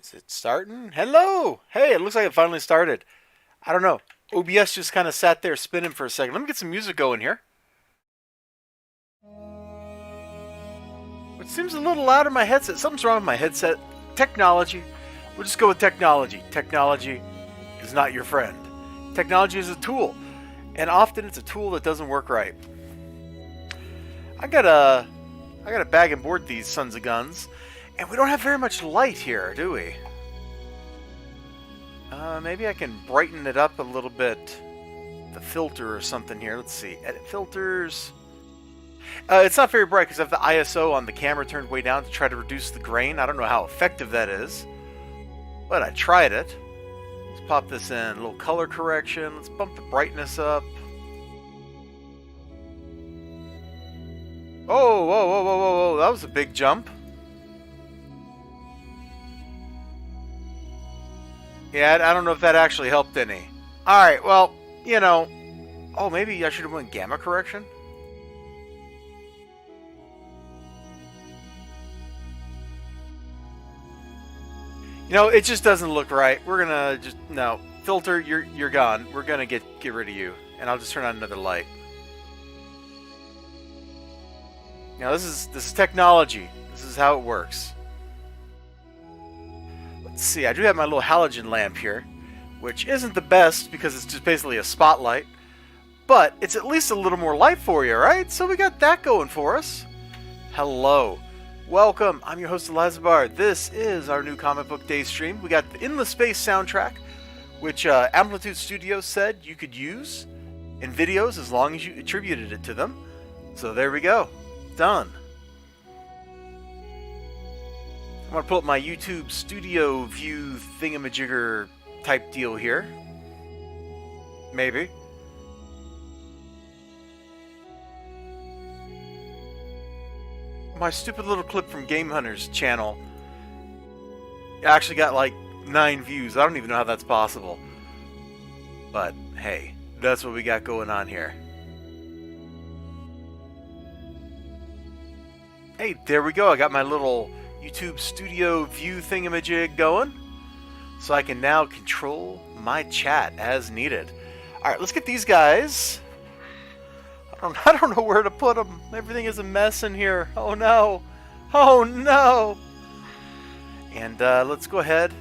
Is it starting? Hello! Hey, it looks like it finally started. I don't know. OBS just kind of sat there spinning for a second. Let me get some music going here. Which seems a little loud in my headset. Something's wrong with my headset. Technology. We'll just go with technology. Technology is not your friend. Technology is a tool. And often it's a tool that doesn't work right. I gotta bag and board these sons of guns. And we don't have very much light here, do we? Maybe I can brighten it up a little bit. The filter or something here. Let's see. Edit filters. It's not very bright because I have the ISO on the camera turned way down to try to reduce the grain. I don't know how effective that is. But I tried it. Let's pop this in. A little color correction. Let's bump the brightness up. Oh, whoa, whoa, whoa, whoa, whoa. That was a big jump. Yeah, I don't know if that actually helped any. Alright, well, you know. Oh, maybe I should have went gamma correction? You know, it just doesn't look right. We're gonna just... No. Filter, you're gone. We're gonna get rid of you. And I'll just turn on another light. You know, this is technology. This is how it works. Let's see, I do have my little halogen lamp here, which isn't the best because it's just basically a spotlight, but it's at least a little more light for you, right? So we got that going for us. Hello. Welcome. I'm your host, Elizabeth. This is our new comic book day stream. We got the Endless Space soundtrack, which Amplitude Studios said you could use in videos as long as you attributed it to them. So there we go. Done. I'm going to pull up my YouTube studio view thingamajigger type deal here. Maybe. My stupid little clip from Game Hunter's channel actually got like 9 views. I don't even know how that's possible. But hey, that's what we got going on here. Hey, there we go. I got my little YouTube studio view thingamajig going. So I can now control my chat as needed. Alright, let's get these guys. I don't know where to put them. Everything is a mess in here. Oh no. Oh no. And let's go ahead.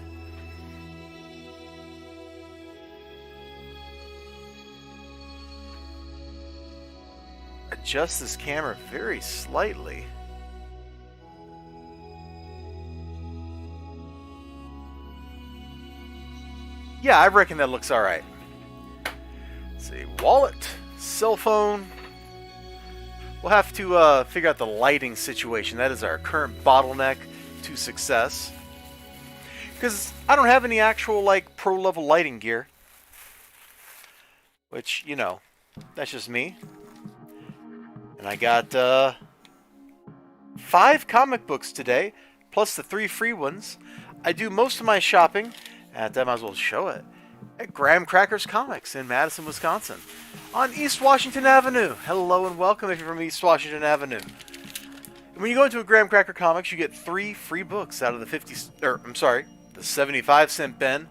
Adjust this camera very slightly. Yeah, I reckon that looks alright. Let's see, wallet, cell phone. We'll have to figure out the lighting situation. That is our current bottleneck to success. Because I don't have any actual, like, pro-level lighting gear. Which, you know, that's just me. And I got 5 comic books today, plus the 3 free ones. I do most of my shopping, and I might as well show it, at Graham Crackers Comics in Madison, Wisconsin, on East Washington Avenue. Hello and welcome if you're from East Washington Avenue. And when you go into a Graham Cracker Comics, you get 3 free books out of the 75-cent bin,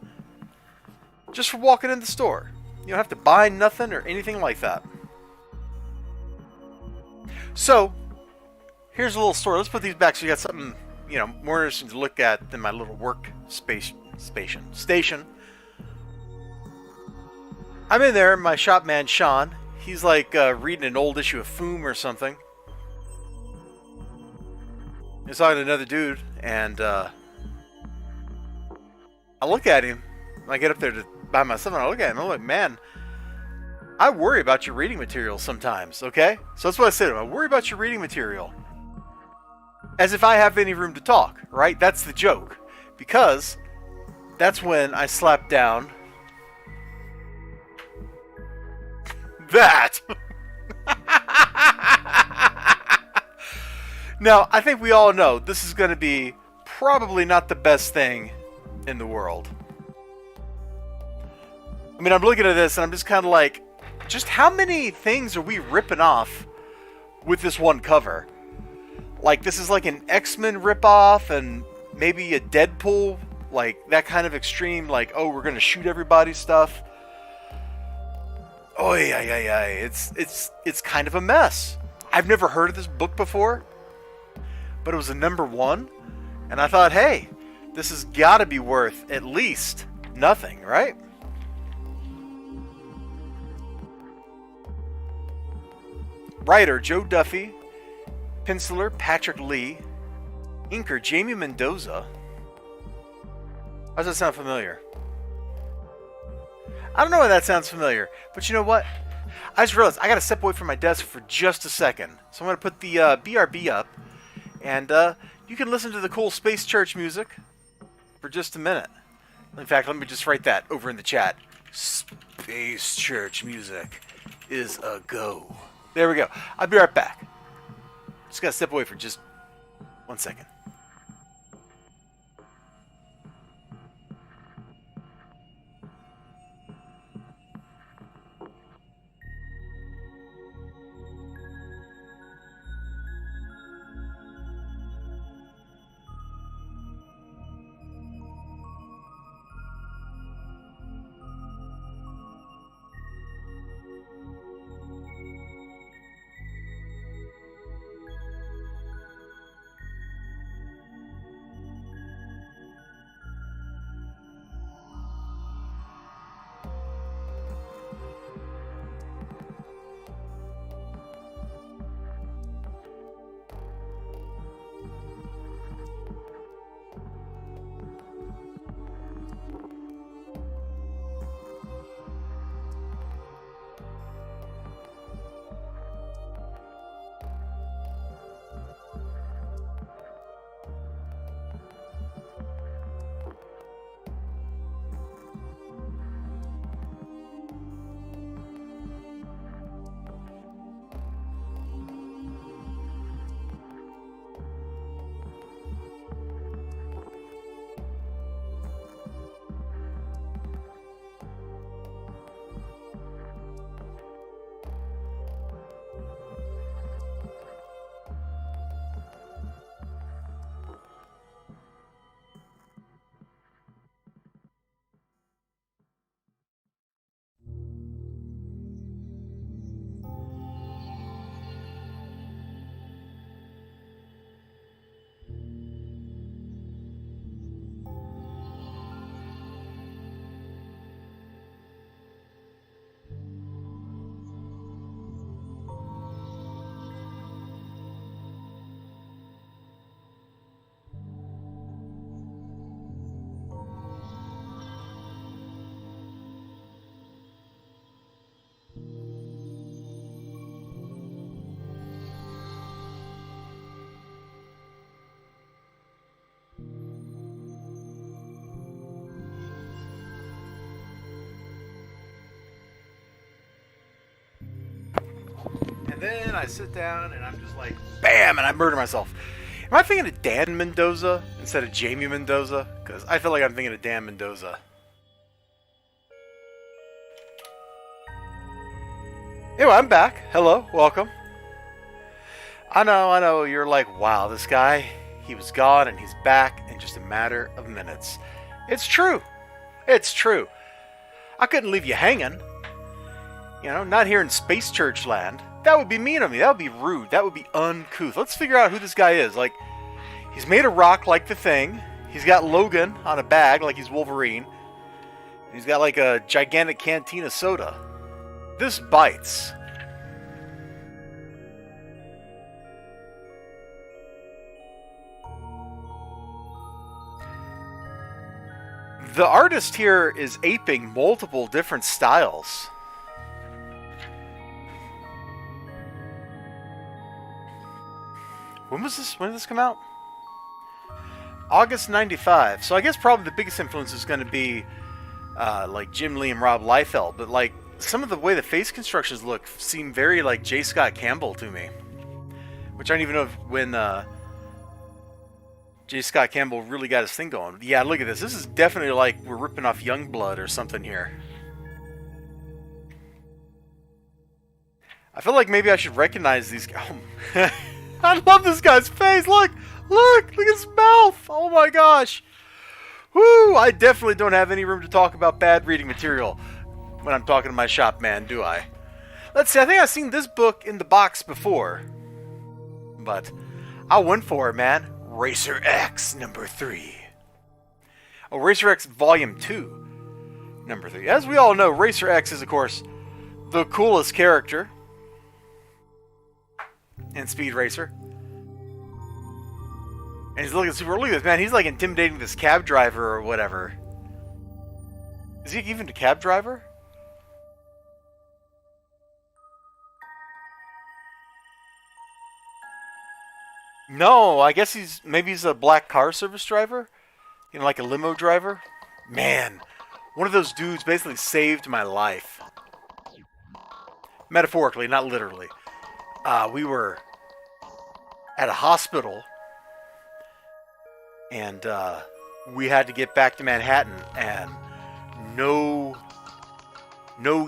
just for walking in the store. You don't have to buy nothing or anything like that. So, here's a little story. Let's put these back so you got something, you know, more interesting to look at than my little work station. I'm in there, my shop man Sean. He's like reading an old issue of Foom or something. He's talking to another dude, and I look at him. I get up there to by myself, and I look at him. I'm like, man, I worry about your reading material sometimes. Okay, so that's what I said to him. I worry about your reading material, as if I have any room to talk. Right? That's the joke, because that's when I slap down that. Now, I think we all know this is going to be probably not the best thing in the world. I mean, I'm looking at this and I'm just kind of like, just how many things are we ripping off with this one cover? Like, this is like an X-Men ripoff and maybe a Deadpool like that kind of extreme, like, oh, we're gonna shoot everybody stuff. Oh yeah, it's kind of a mess. I've never heard of this book before, but it was a #1, and I thought, hey, this has got to be worth at least nothing, right? Writer Joe Duffy, penciler Patrick Lee, inker Jamie Mendoza. How does that sound familiar? I don't know why that sounds familiar, but you know what? I just realized I got to step away from my desk for just a second. So I'm going to put the BRB up, and you can listen to the cool Space Church music for just a minute. In fact, let me just write that over in the chat. Space Church music is a go. There we go. I'll be right back. Just got to step away for just 1 second. Then I sit down and I'm just like, bam, and I murder myself. Am I thinking of Dan Mendoza instead of Jamie Mendoza? Because I feel like I'm thinking of Dan Mendoza. Anyway, I'm back. Hello, welcome. I know, you're like, wow, this guy, he was gone and he's back in just a matter of minutes. It's true. It's true. I couldn't leave you hanging. You know, not here in Space Church land. That would be mean of me. That would be rude. That would be uncouth. Let's figure out who this guy is. Like, he's made of rock like the Thing. He's got Logan on a bag like he's Wolverine. He's got like a gigantic canteen of soda. This bites. The artist here is aping multiple different styles. When was this? When did this come out? August '95. So I guess probably the biggest influence is going to be like Jim Lee and Rob Liefeld. But like some of the way the face constructions look seem very like J. Scott Campbell to me. Which I don't even know if when J. Scott Campbell really got his thing going. Yeah, look at this. This is definitely like we're ripping off Youngblood or something here. I feel like maybe I should recognize these guys. Oh, I love this guy's face. Look at his mouth. Oh my gosh. Whoo! I definitely don't have any room to talk about bad reading material when I'm talking to my shop man, do I? Let's see, I think I've seen this book in the box before. But I went for it, man. Racer X number 3. Oh, Racer X Volume 2, number 3. As we all know, Racer X is, of course, the coolest character in Speed Racer. And he's looking super... Look at this, man. He's like intimidating this cab driver or whatever. Is he even a cab driver? No, I guess maybe he's a black car service driver? You know, like a limo driver? Man, one of those dudes basically saved my life. Metaphorically, not literally. We were at a hospital, and we had to get back to Manhattan, and no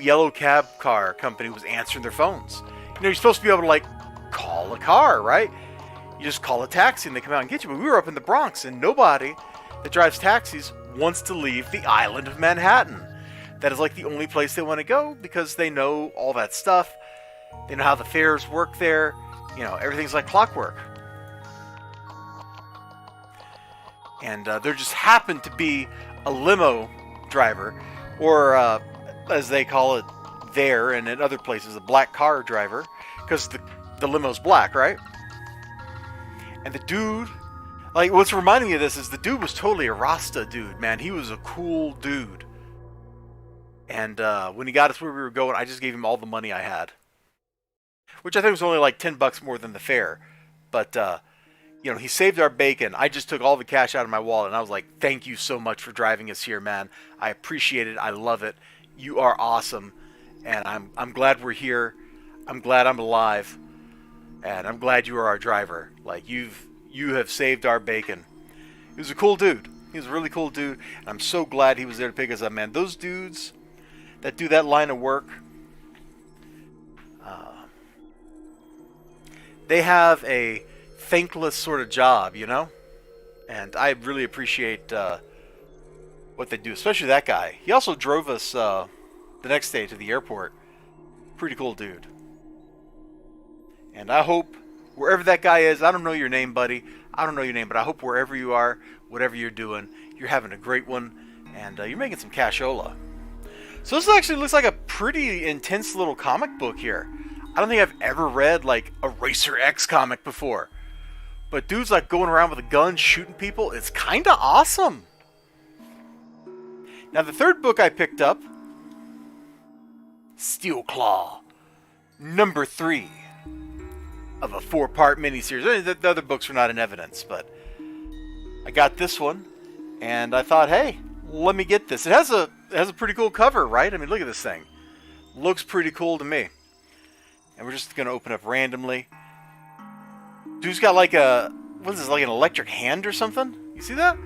yellow cab car company was answering their phones. You know, you're supposed to be able to, like, call a car, right? You just call a taxi and they come out and get you. But we were up in the Bronx, and nobody that drives taxis wants to leave the island of Manhattan. That is like the only place they want to go because they know all that stuff. They know how the fares work there. You know, everything's like clockwork. And there just happened to be a limo driver, or as they call it there and in other places, a black car driver, because the limo's black, right? And the dude, like, what's reminding me of this is the dude was totally a Rasta dude, man. He was a cool dude. And when he got us where we were going, I just gave him all the money I had. Which I think was only like $10 more than the fare. But, you know, he saved our bacon. I just took all the cash out of my wallet, and I was like, thank you so much for driving us here, man. I appreciate it. I love it. You are awesome. And I'm glad we're here. I'm glad I'm alive. And I'm glad you are our driver. Like, you have saved our bacon. He was a cool dude. He was a really cool dude. And I'm so glad he was there to pick us up, man. Those dudes that do that line of work, they have a thankless sort of job, you know? And I really appreciate what they do, especially that guy. He also drove us the next day to the airport. Pretty cool dude. And I hope, wherever that guy is, I don't know your name, buddy. I don't know your name, but I hope wherever you are, whatever you're doing, you're having a great one, and you're making some cashola. So this actually looks like a pretty intense little comic book here. I don't think I've ever read, like, a Racer X comic before. But dude's, like, going around with a gun shooting people. It's kind of awesome. Now, the third book I picked up, Steel Claw, number 3. Of a 4-part miniseries. The other books were not in evidence, but I got this one, and I thought, hey, let me get this. It has a pretty cool cover, right? I mean, look at this thing. Looks pretty cool to me. And we're just gonna open up randomly. Dude's got like a, what is this, like an electric hand or something? You see that?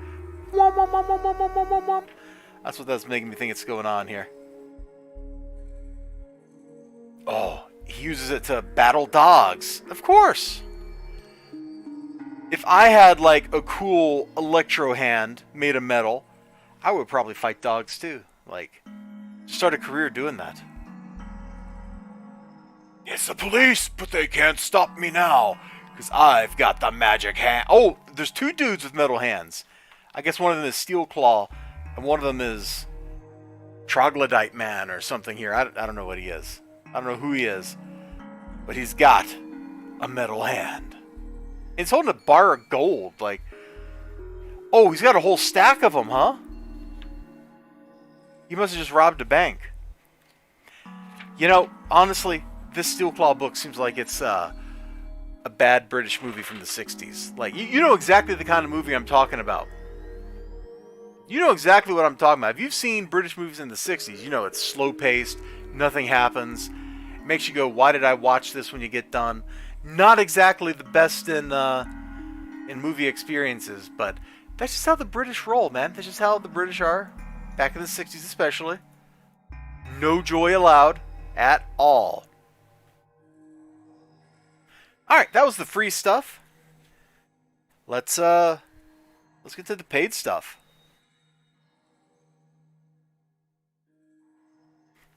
That's what that's making me think it's going on here. Oh. He uses it to battle dogs. Of course. If I had, like, a cool electro hand made of metal, I would probably fight dogs too. Like, start a career doing that. It's the police, but they can't stop me now, because I've got the magic hand. Oh, there's 2 dudes with metal hands. I guess one of them is Steel Claw, and one of them is Troglodyte Man or something here. I don't know what he is. I don't know who he is, but he's got a metal hand. He's holding a bar of gold, like... Oh, he's got a whole stack of them, huh? He must have just robbed a bank. You know, honestly, this Steel Claw book seems like it's a bad British movie from the 60s. Like, you know exactly the kind of movie I'm talking about. You know exactly what I'm talking about. If you've seen British movies in the 60s, you know it's slow-paced, nothing happens. Makes you go, why did I watch this when you get done? Not exactly the best in movie experiences, but that's just how the British roll, man. That's just how the British are, back in the 60s especially. No joy allowed at all. Alright, that was the free stuff. Let's get to the paid stuff.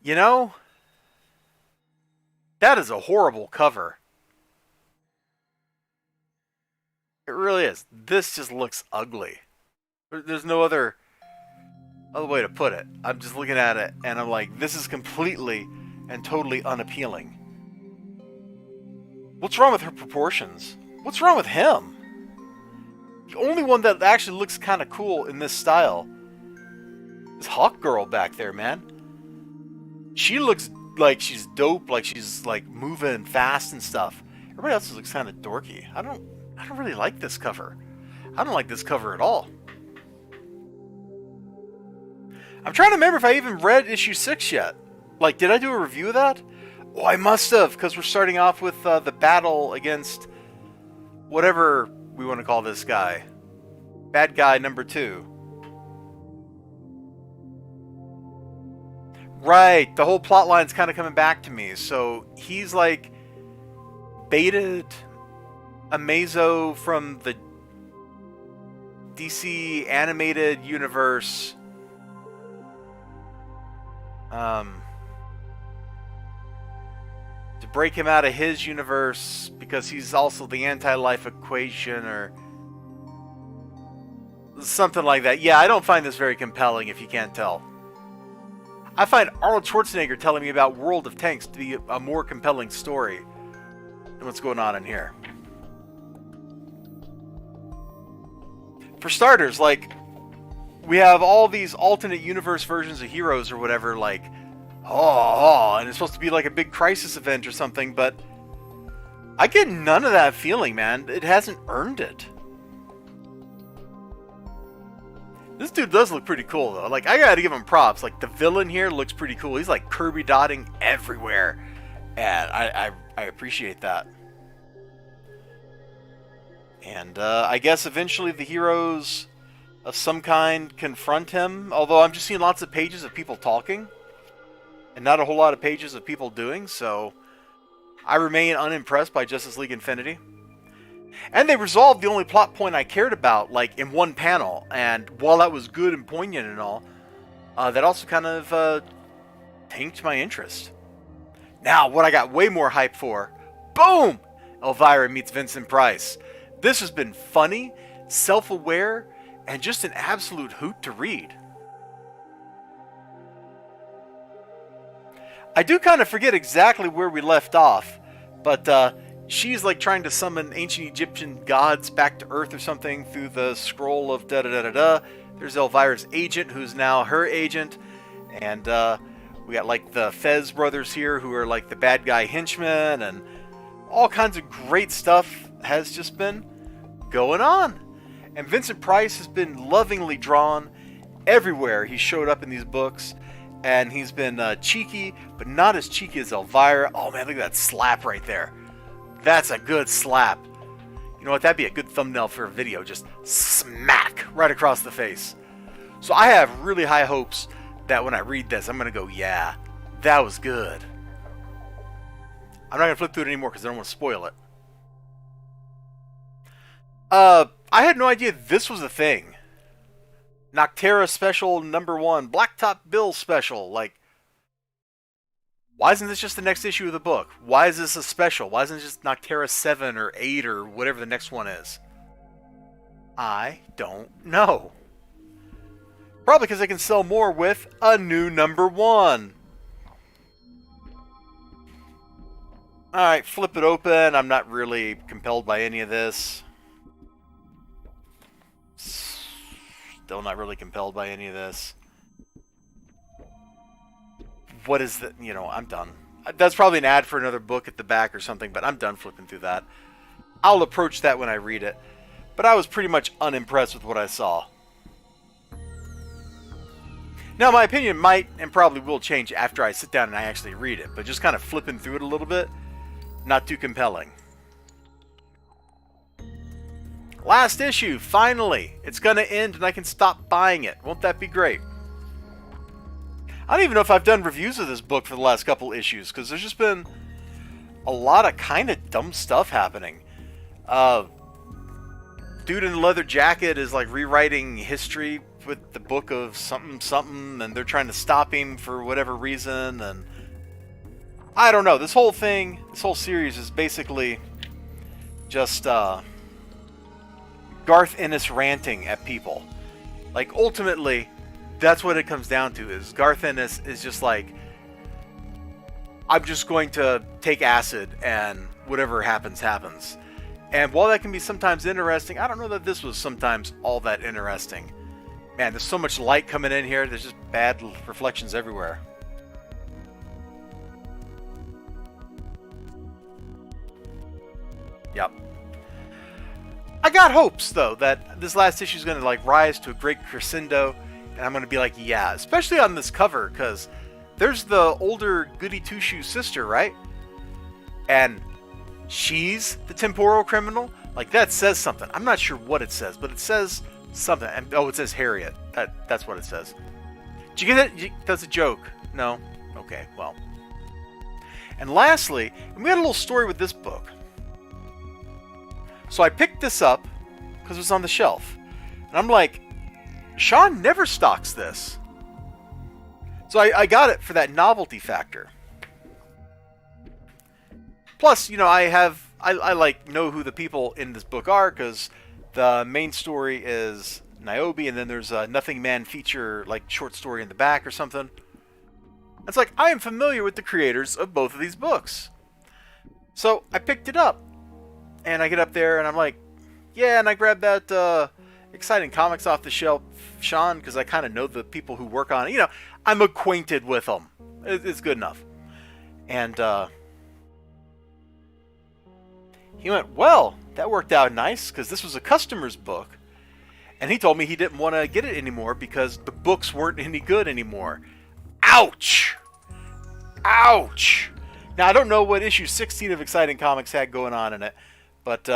You know, that is a horrible cover. It really is. This just looks ugly. There's no other way to put it. I'm just looking at it and I'm like, this is completely and totally unappealing. What's wrong with her proportions? What's wrong with him? The only one that actually looks kind of cool in this style is Hawk Girl back there, man. She looks like she's dope, like she's like moving fast and stuff. Everybody else looks kind of dorky. I don't really like this cover. I don't like this cover at all. I'm trying to remember if I even read issue 6 yet. Like, did I do a review of that? Oh, I must have, because we're starting off with the battle against whatever we want to call this guy. Bad guy number 2. Right, the whole plot line's kind of coming back to me. So he's like baited Amazo from the DC animated universe. To break him out of his universe because he's also the anti-life equation or something like that. Yeah, I don't find this very compelling if you can't tell. I find Arnold Schwarzenegger telling me about World of Tanks to be a more compelling story than what's going on in here. For starters, like, we have all these alternate universe versions of heroes or whatever, like, and it's supposed to be like a big crisis event or something, but I get none of that feeling, man. It hasn't earned it. This dude does look pretty cool, though. Like, I gotta give him props. Like, the villain here looks pretty cool. He's like Kirby dotting everywhere, and I appreciate that. And I guess eventually the heroes of some kind confront him, although I'm just seeing lots of pages of people talking and not a whole lot of pages of people doing, so I remain unimpressed by Justice League Infinity. And they resolved the only plot point I cared about, like, in one panel, and while that was good and poignant and all, that also kind of tanked my interest. Now, what I got way more hype for, boom! Elvira meets Vincent Price. This has been funny, self-aware, and just an absolute hoot to read. I do kind of forget exactly where we left off, but she's like trying to summon ancient Egyptian gods back to Earth or something through the scroll of da-da-da-da-da. There's Elvira's agent, who's now her agent, and we got like the Fez brothers here, who are like the bad guy henchmen, and all kinds of great stuff has just been going on. And Vincent Price has been lovingly drawn everywhere he showed up in these books. And he's been cheeky, but not as cheeky as Elvira. Oh man, look at that slap right there. That's a good slap. You know what? That'd be a good thumbnail for a video. Just smack right across the face. So I have really high hopes that when I read this, I'm going to go, yeah, that was good. I'm not going to flip through it anymore because I don't want to spoil it. I had no idea this was a thing. Noctera Special #1, Blacktop Bill Special. Like, why isn't this just the next issue of the book? Why is this a special? Why isn't it just Noctera 7 or 8 or whatever the next one is? I don't know. Probably because they can sell more with a new #1. Alright, flip it open. I'm not really compelled by any of this. Still not really compelled by any of this. What is the... You know, I'm done. That's probably an ad for another book at the back or something, but I'm done flipping through that. I'll approach that when I read it. But I was pretty much unimpressed with what I saw. Now, my opinion might and probably will change after I sit down and I actually read it, but just kind of flipping through it a little bit, not too compelling. Last issue, finally. It's going to end and I can stop buying it. Won't that be great? I don't even know if I've done reviews of this book for the last couple issues, because there's just been a lot of kind of dumb stuff happening. Dude in the leather jacket is like rewriting history with the book of something something, and they're trying to stop him for whatever reason, and I don't know. This whole thing, this whole series is basically just Garth Ennis ranting at people. Like, ultimately, that's what it comes down to, is Garth Ennis is just like, I'm just going to take acid and whatever happens, happens. And while that can be sometimes interesting, I don't know that this was sometimes all that interesting. Man, there's so much light coming in here, there's just bad reflections everywhere. Yep. I got hopes, though, that this last issue is going to like rise to a great crescendo, and I'm going to be like, yeah, especially on this cover, because there's the older Goody Two-Shoes sister, right? And she's the temporal criminal. Like, that says something. I'm not sure what it says, but it says something. And oh, it says Harriet. That's what it says. Did you get it? That's a joke. No? Okay, well. And lastly, and we had a little story with this book. So I picked this up because it was on the shelf. And I'm like, Sean never stocks this. So I got it for that novelty factor. Plus, you know, I like know who the people in this book are, because the main story is Niobe, and then there's a Nothing Man feature, like, short story in the back or something. It's like, I am familiar with the creators of both of these books. So I picked it up. And I get up there and I'm like, yeah, and I grabbed that Exciting Comics off the shelf, Sean, because I kind of know the people who work on it. You know, I'm acquainted with them. It's good enough. And he went, well, that worked out nice, because this was a customer's book. And he told me he didn't want to get it anymore because the books weren't any good anymore. Ouch! Ouch! Now, I don't know what issue 16 of Exciting Comics had going on in it. But,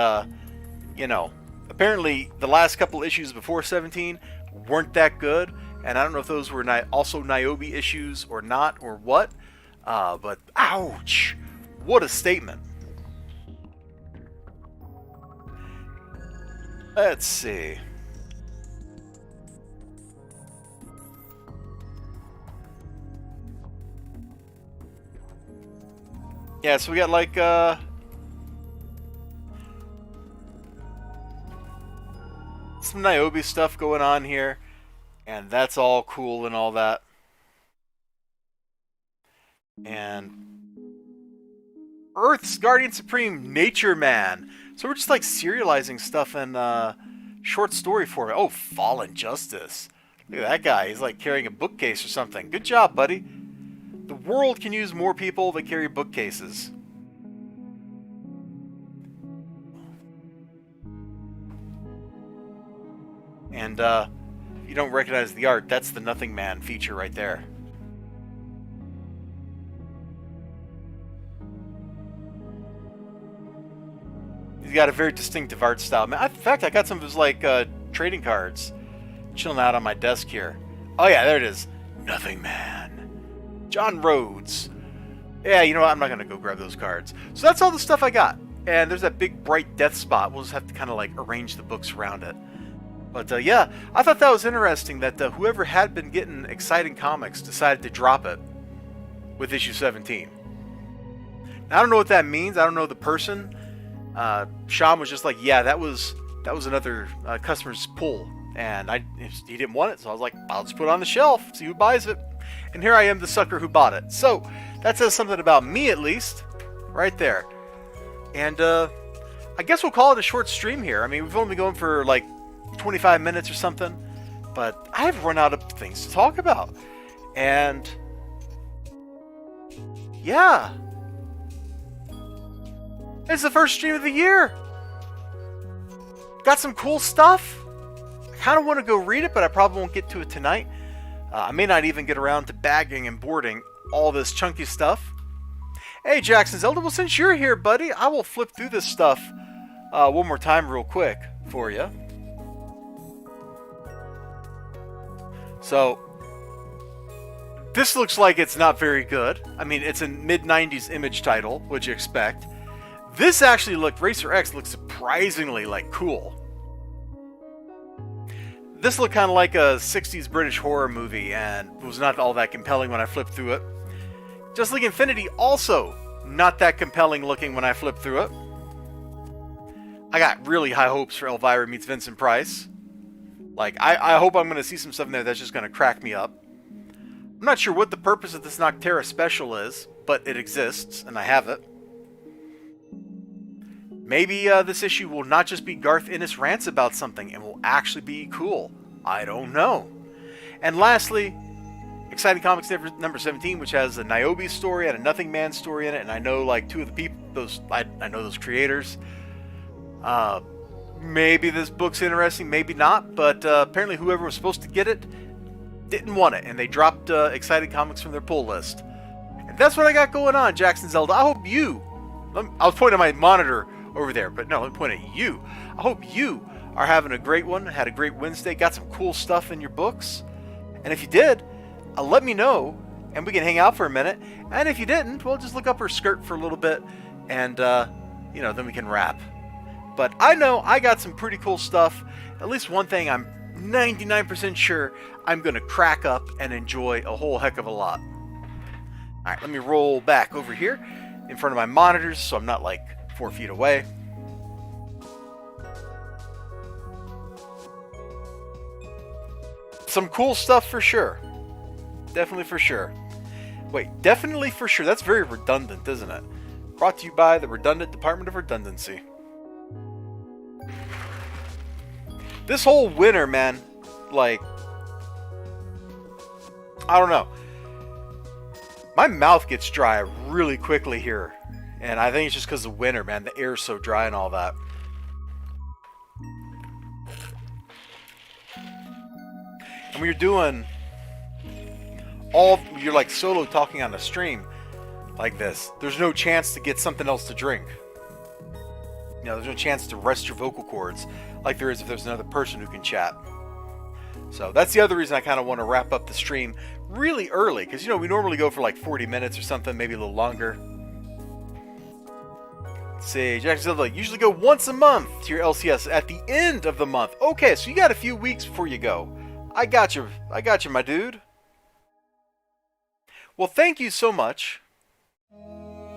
you know, apparently the last couple issues before 17 weren't that good. And I don't know if those were also Niobe issues or not, or what. But, ouch! What a statement. Let's see. Yeah, so we got like, some Niobe stuff going on here, and that's all cool and all that. And Earth's Guardian Supreme, Nature Man. So we're just like serializing stuff in short story format. Oh, Fallen Justice. Look at that guy. He's like carrying a bookcase or something. Good job, buddy. The world can use more people that carry bookcases. And if you don't recognize the art, that's the Nothing Man feature right there. He's got a very distinctive art style. In fact, I got some of his like trading cards chilling out on my desk here. Oh yeah, there it is. Nothing Man. John Rhodes. Yeah, you know what? I'm not going to go grab those cards. So that's all the stuff I got. And there's that big bright death spot. We'll just have to kind of like arrange the books around it. But yeah, I thought that was interesting that whoever had been getting Exciting Comics decided to drop it with issue 17. Now, I don't know what that means. I don't know the person. Sean was just like, yeah, that was another customer's pull. And he didn't want it, so I was like, I'll just put it on the shelf, see who buys it. And here I am, the sucker who bought it. So, that says something about me, at least. Right there. And, I guess we'll call it a short stream here. I mean, we've only been going for, like, 25 minutes or something. But I've run out of things to talk about. And, yeah. It's the first stream of the year. Got some cool stuff. I kind of want to go read it, but I probably won't get to it tonight. I may not even get around to bagging and boarding all this chunky stuff. Hey, Jackson Zelda, well, since you're here, buddy, I will flip through this stuff one more time real quick for you. So, this looks like it's not very good. I mean, it's a mid-90s image title, what'd you expect? This actually Racer X looks surprisingly, like, cool. This looked kind of like a 60s British horror movie, and was not all that compelling when I flipped through it. Just League Infinity, also not that compelling looking when I flipped through it. I got really high hopes for Elvira meets Vincent Price. Like, I hope I'm going to see some stuff in there that's just going to crack me up. I'm not sure what the purpose of this Noctera special is, but it exists, and I have it. Maybe this issue will not just be Garth Ennis rants about something and will actually be cool. I don't know. And lastly, Exciting Comics number 17, which has a Niobe story and a Nothing Man story in it, and I know like two of the people, I know those creators. Maybe this book's interesting, maybe not, but apparently whoever was supposed to get it didn't want it, and they dropped Exciting Comics from their pull list. And that's what I got going on, Jackson Zelda. I hope you, I was pointing at my monitor over there, but no, let me point at you. I hope you are having a great one, had a great Wednesday, got some cool stuff in your books. And if you did, let me know, and we can hang out for a minute. And if you didn't, well, just look up her skirt for a little bit, and, you know, then we can wrap. But I know I got some pretty cool stuff. At least one thing I'm 99% sure I'm going to crack up and enjoy a whole heck of a lot. Alright, let me roll back over here in front of my monitors so I'm not like 4 feet away. Some cool stuff for sure. Definitely for sure. Wait, definitely for sure. That's very redundant, isn't it? Brought to you by the Redundant Department of Redundancy. This whole winter, man, like, I don't know. My mouth gets dry really quickly here. And I think it's just because of winter, man. The air's so dry and all that. And when you're doing you're like solo talking on a stream like this, there's no chance to get something else to drink. You know, there's no chance to rest your vocal cords like there is if there's another person who can chat. So that's the other reason I kind of want to wrap up the stream really early, because, you know, we normally go for like 40 minutes or something, maybe a little longer. Let's see, Jackson Silva, usually go once a month to your LCS at the end of the month. Okay, so you got a few weeks before you go. I got you, my dude. Well, thank you so much.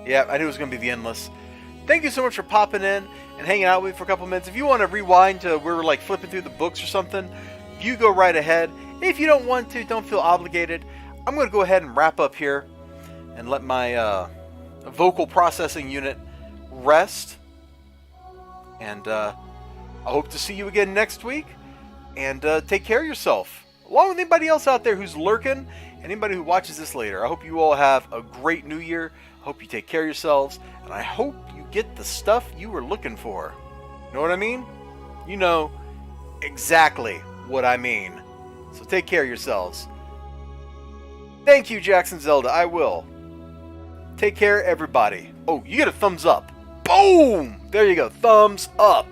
Yeah, I knew it was going to be the endless. Thank you so much for popping in and hanging out with me for a couple minutes. If you want to rewind to where we're like flipping through the books or something, you go right ahead. If you don't want to, don't feel obligated. I'm going to go ahead and wrap up here and let my vocal processing unit rest. And I hope to see you again next week. And take care of yourself. Along with anybody else out there who's lurking, and anybody who watches this later. I hope you all have a great new year. I hope you take care of yourselves. And I hope you get the stuff you were looking for. Know what I mean? You know exactly what I mean. So take care of yourselves. Thank you, Jackson Zelda. I will. Take care, everybody. Oh, you get a thumbs up. Boom! There you go. Thumbs up.